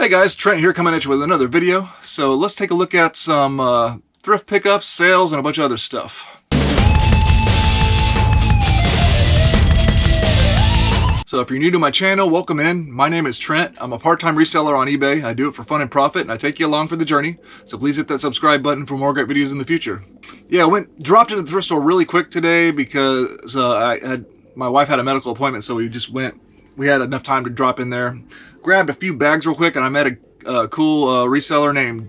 Hey guys, Trent here coming at you with another video. So let's take a look at some thrift pickups, sales, and a bunch of other stuff. So if you're new to my channel, welcome in. My name is Trent. I'm a part-time reseller on eBay. I do it for fun and profit, and I take you along for the journey. So please hit that subscribe button for more great videos in the future. Yeah, I dropped into the thrift store really quick today because my wife had a medical appointment, so we had enough time to drop in there. Grabbed a few bags real quick, and I met a cool reseller named,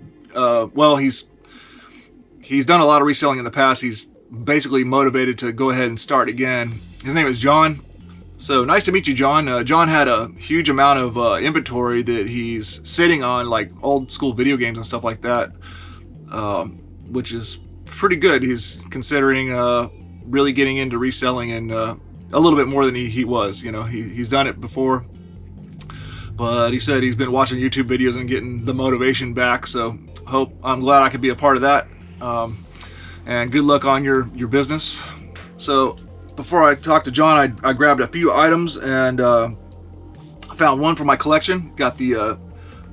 he's done a lot of reselling in the past. He's basically motivated to go ahead and start again. His name is John. So nice to meet you, John. John had a huge amount of inventory that he's sitting on, like old school video games and stuff like that, which is pretty good. He's considering really getting into reselling and a little bit more than he was. You know, he's done it before, but he said he's been watching YouTube videos and getting the motivation back. So I'm glad I could be a part of that. And good luck on your business. So before I talked to John, I grabbed a few items and found one for my collection. Got the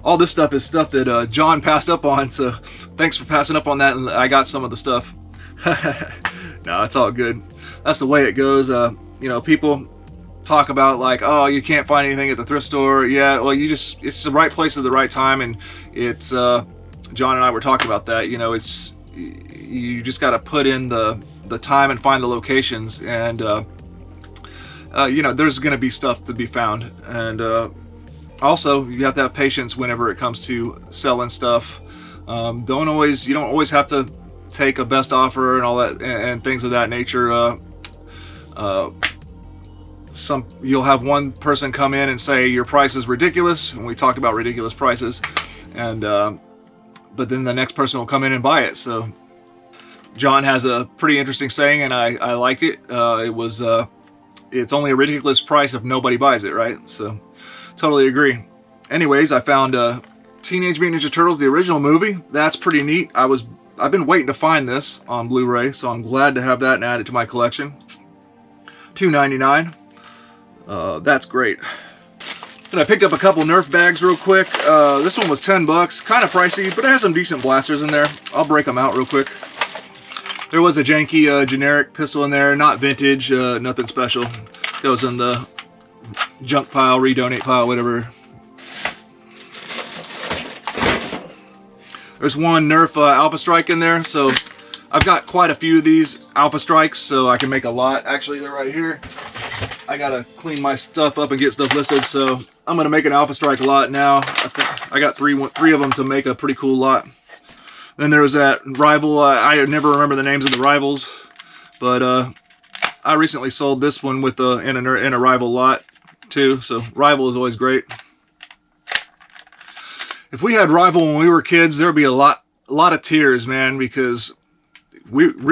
all this stuff is stuff that John passed up on, so thanks for passing up on that, and I got some of the stuff. No, it's all good. That's the way it goes. You know, people talk about like, oh, you can't find anything at the thrift store. Yeah, well, it's the right place at the right time, and it's John and I were talking about that. You know, you just got to put in the time and find the locations, and you know, there's going to be stuff to be found. And also, you have to have patience whenever it comes to selling stuff. You don't always have to take a best offer and all that and things of that nature. You'll have one person come in and say your price is ridiculous, and we talked about ridiculous prices, and but then the next person will come in and buy it. So John has a pretty interesting saying, and I liked it. It's only a ridiculous price if nobody buys it, right? So totally agree. Anyways, I found Teenage Mutant Ninja Turtles, the original movie. That's pretty neat. I've been waiting to find this on Blu-ray, so I'm glad to have that and add it to my collection. $2.99. That's great. And I picked up a couple NERF bags real quick. This one was $10, kind of pricey, but it has some decent blasters in there. I'll break them out real quick. There was a janky generic pistol in there, not vintage, nothing special. Goes in the junk pile, redonate pile, whatever. There's one NERF Alpha Strike in there, so I've got quite a few of these Alpha Strikes, so I can make a lot. Actually, they're right here. I gotta clean my stuff up and get stuff listed, so I'm gonna make an Alpha Strike lot now. I got three of them to make a pretty cool lot. Then there was that rival. I never remember the names of the rivals, but I recently sold this one with in a rival lot too. So rival is always great. If we had rival when we were kids, there'd be a lot of tears, man, because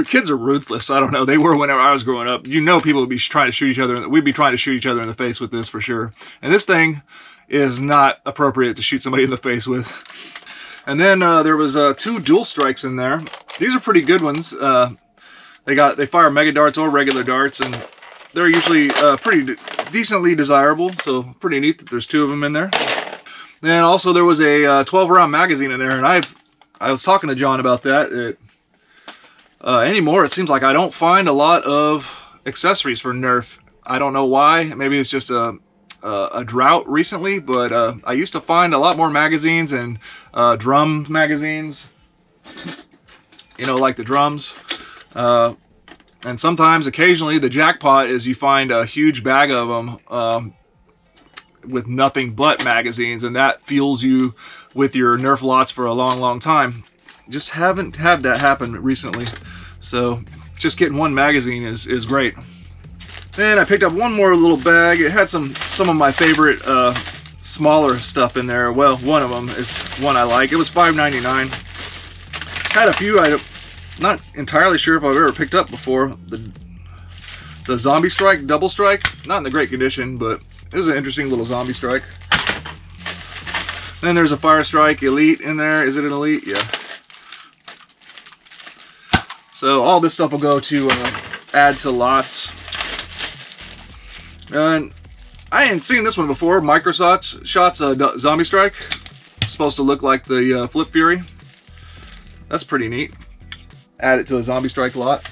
kids are ruthless. I don't know. They were whenever I was growing up. You know, people would be trying to shoot each other. We'd be trying to shoot each other in the face with this for sure. And this thing is not appropriate to shoot somebody in the face with. And then there was 2 dual strikes in there. These are pretty good ones. They fire mega darts or regular darts, and they're usually pretty decently desirable. So pretty neat that there's 2 of them in there. Then also there was a 12-round magazine in there, and I was talking to John about that. Anymore, it seems like I don't find a lot of accessories for NERF. I don't know why. Maybe it's just a drought recently, but I used to find a lot more magazines and drum magazines, you know, like the drums, and sometimes occasionally the jackpot is you find a huge bag of them with nothing but magazines, and that fuels you with your NERF lots for a long time. Just haven't had that happen recently, so just getting one magazine is great. Then I picked up one more little bag. It had some of my favorite smaller stuff in there. Well, one of them is one I like. It was $5.99. Had a few. I'm not entirely sure if I've ever picked up before. The Zombie Strike, Double Strike, not in the great condition, but it was an interesting little Zombie Strike. Then there's a Fire Strike Elite in there. Is it an Elite? Yeah. So all this stuff will go to add to lots. And I hadn't seen this one before. Microshots Zombie Strike. supposed to look like the Flip Fury. That's pretty neat. Add it to a Zombie Strike lot.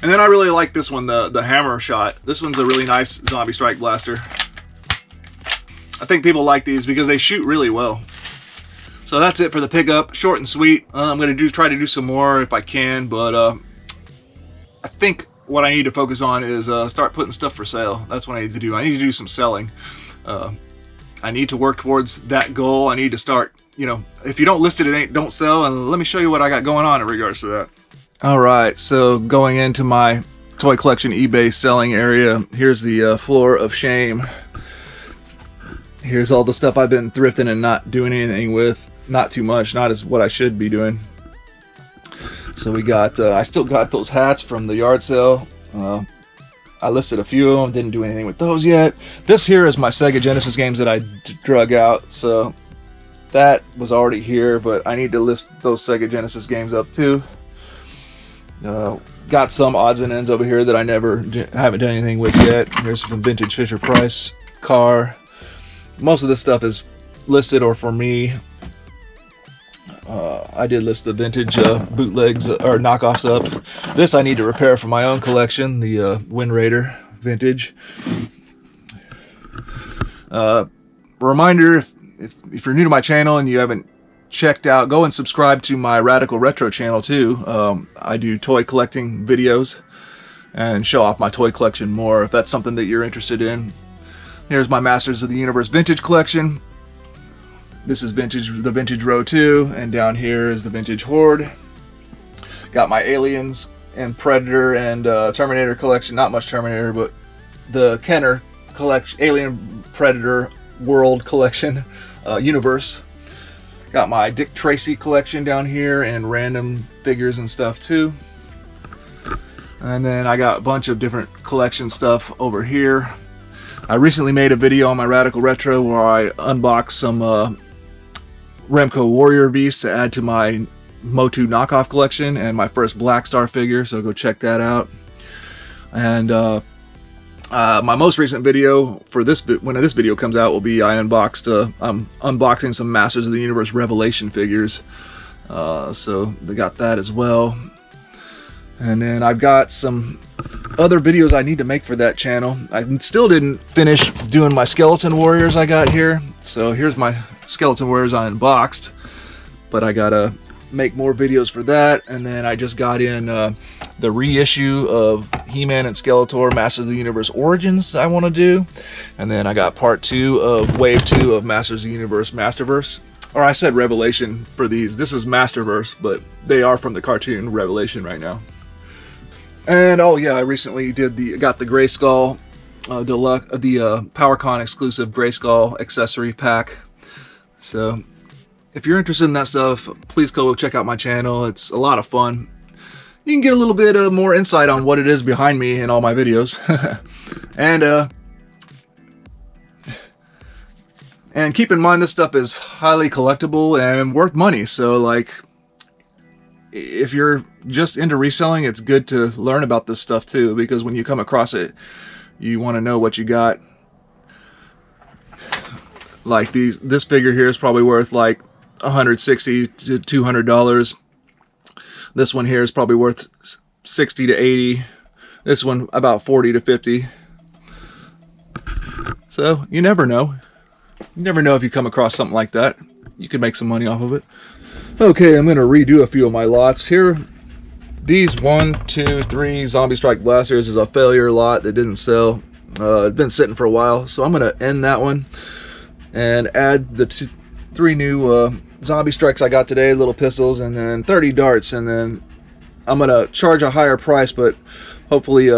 And then I really like this one, the Hammer Shot. This one's a really nice Zombie Strike blaster. I think people like these because they shoot really well. So that's it for the pickup. Short and sweet. I'm going to try to do some more if I can, but I think what I need to focus on is start putting stuff for sale. That's what I need to do. I need to do some selling. I need to work towards that goal. I need to start, you know, if you don't list it, don't sell. And let me show you what I got going on in regards to that. All right, so going into my toy collection eBay selling area, here's the floor of shame. Here's all the stuff I've been thrifting and not doing anything with. Not too much, not as what I should be doing. So we got, I still got those hats from the yard sale. I listed a few of them, didn't do anything with those yet. This here is my Sega Genesis games that I drug out, so that was already here, but I need to list those Sega Genesis games up too. Got some odds and ends over here that I haven't done anything with yet. Here's some vintage Fisher Price car. Most of this stuff is listed or for me. I did list the vintage bootlegs or knockoffs up. This I need to repair for my own collection, the Wind Raider vintage. Reminder, if you're new to my channel and you haven't checked out, go and subscribe to my Radical Retro channel too. I do toy collecting videos and show off my toy collection more if that's something that you're interested in. Here's my Masters of the Universe vintage collection. This is the vintage row 2, and down here is the vintage Horde. Got my Aliens and Predator and Terminator collection. Not much Terminator, but the Kenner collection, Alien Predator World collection, universe. Got my Dick Tracy collection down here and random figures and stuff too. And then I got a bunch of different collection stuff over here. I recently made a video on my Radical Retro where I unboxed some Remco Warrior Beasts to add to my Motu knockoff collection and my first Black Star figure, so go check that out. And my most recent video for this, when this video comes out, will be I'm unboxing some Masters of the Universe Revelation figures. So they got that as well. And then I've got some other videos I need to make for that channel. I still didn't finish doing my Skeleton Warriors I got here. So here's my Skeleton Warriors I unboxed. But I gotta make more videos for that. And then I just got in the reissue of He-Man and Skeletor Masters of the Universe Origins I want to do. And then I got part 2 of Wave 2 of Masters of the Universe Masterverse. Or I said Revelation for these. This is Masterverse, but they are from the cartoon Revelation right now. And oh yeah, I recently got the Grayskull Deluxe, the PowerCon exclusive Grayskull accessory pack. So if you're interested in that stuff, please go check out my channel. It's a lot of fun. You can get a little bit more insight on what it is behind me in all my videos. And keep in mind, this stuff is highly collectible and worth money. So like, if you're just into reselling, it's good to learn about this stuff too, because when you come across it, you want to know what you got. Like this figure here is probably worth like $160 to $200. This one here is probably worth $60 to $80. This one about $40 to $50. So you never know. You never know if you come across something like that. You could make some money off of it. Okay, I'm going to redo a few of my lots here. These 1, 2, 3 Zombie Strike Blasters is a failure lot that didn't sell. It's been sitting for a while, so I'm going to end that one and add the 3 new Zombie Strikes I got today, little pistols, and then 30 darts, and then I'm going to charge a higher price, but hopefully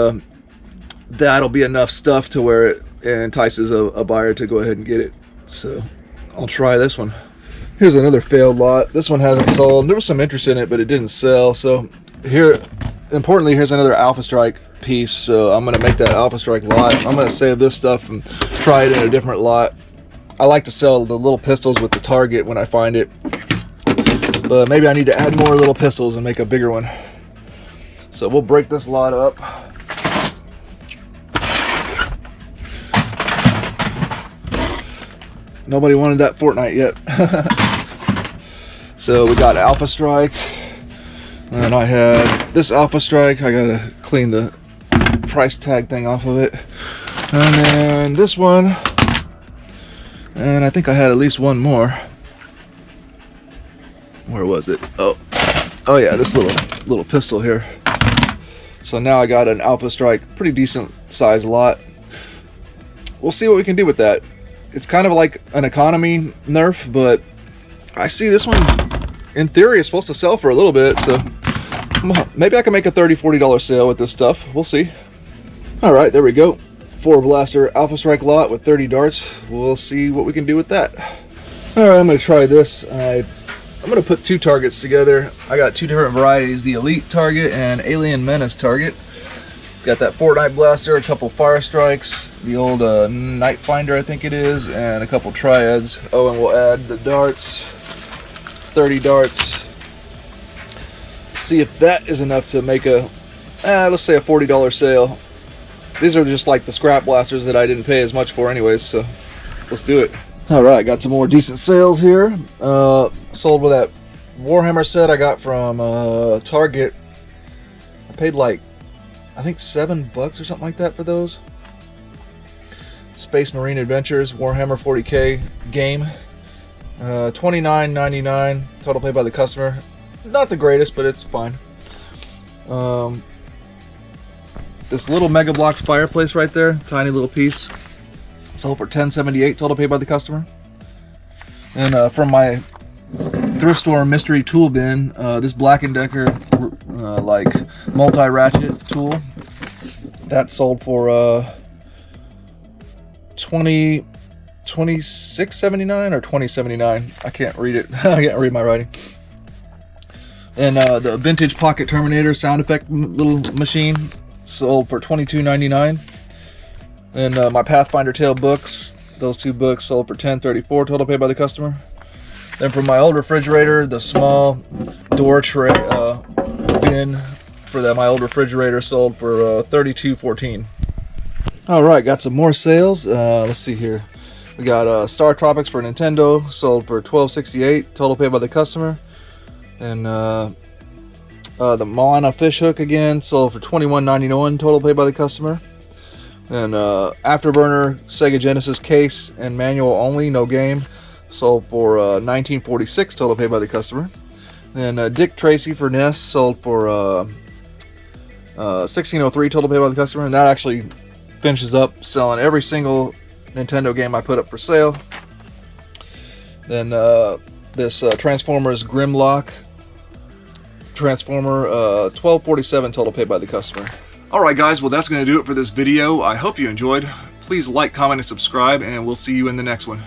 that'll be enough stuff to where it entices a buyer to go ahead and get it. So I'll try this one. Here's another failed lot. This one hasn't sold. There was some interest in it, but it didn't sell. So here, importantly, here's another Alpha Strike piece. So I'm going to make that Alpha Strike lot. I'm going to save this stuff and try it in a different lot. I like to sell the little pistols with the target when I find it. But maybe I need to add more little pistols and make a bigger one. So we'll break this lot up. Nobody wanted that Fortnite yet. So we got Alpha Strike. And I had this Alpha Strike. I gotta clean the price tag thing off of it. And then this one. And I think I had at least one more. Where was it? Oh yeah, this little pistol here. So now I got an Alpha Strike, pretty decent size lot. We'll see what we can do with that. It's kind of like an economy Nerf, but I see this one, in theory, is supposed to sell for a little bit, so maybe I can make a $30, $40 sale with this stuff. We'll see. Alright, there we go. 4-blaster Alpha Strike lot with 30 darts. We'll see what we can do with that. Alright, I'm going to try this. I'm going to put two targets together. I got two different varieties, the Elite target and Alien Menace target. Got that Fortnite blaster, a couple Fire Strikes, the old Night Finder I think it is, and a couple Triads. Oh, and we'll add the darts, 30 darts. See if that is enough to make a, let's say a $40 sale. These are just like the scrap blasters that I didn't pay as much for anyways, so let's do it. Alright, got some more decent sales here. Sold with that Warhammer set I got from Target. I paid like, I think $7 or something like that for those. Space Marine Adventures Warhammer 40K game. $29.99 total paid by the customer. Not the greatest, but it's fine. This little Mega Bloks fireplace right there, tiny little piece, sold for $10.78 total paid by the customer. And from my thrift store mystery tool bin, this Black & Decker like multi-ratchet tool, that sold for $26.79 or $20.79. I can't read it. I can't read my writing. And the vintage Pocket Terminator sound effect little machine sold for $22.99. And my Pathfinder Tale books, those two books sold for $10.34 total paid by the customer. Then from my old refrigerator, the small door tray bin for that my old refrigerator sold for $32.14. Alright, got some more sales. Let's see here. We got Star Tropics for Nintendo, sold for $12.68 total paid by the customer. And the Moana fish hook again sold for $21.91 total paid by the customer. And Afterburner Sega Genesis case and manual only, no game, sold for $19.46 total paid by the customer. Then Dick Tracy for NES sold for $16.03 total paid by the customer, and that actually finishes up selling every single Nintendo game I put up for sale. Then this Transformers Grimlock Transformer, $12.47 total paid by the customer. Alright guys, well that's going to do it for this video. I hope you enjoyed. Please like, comment, and subscribe, and we'll see you in the next one.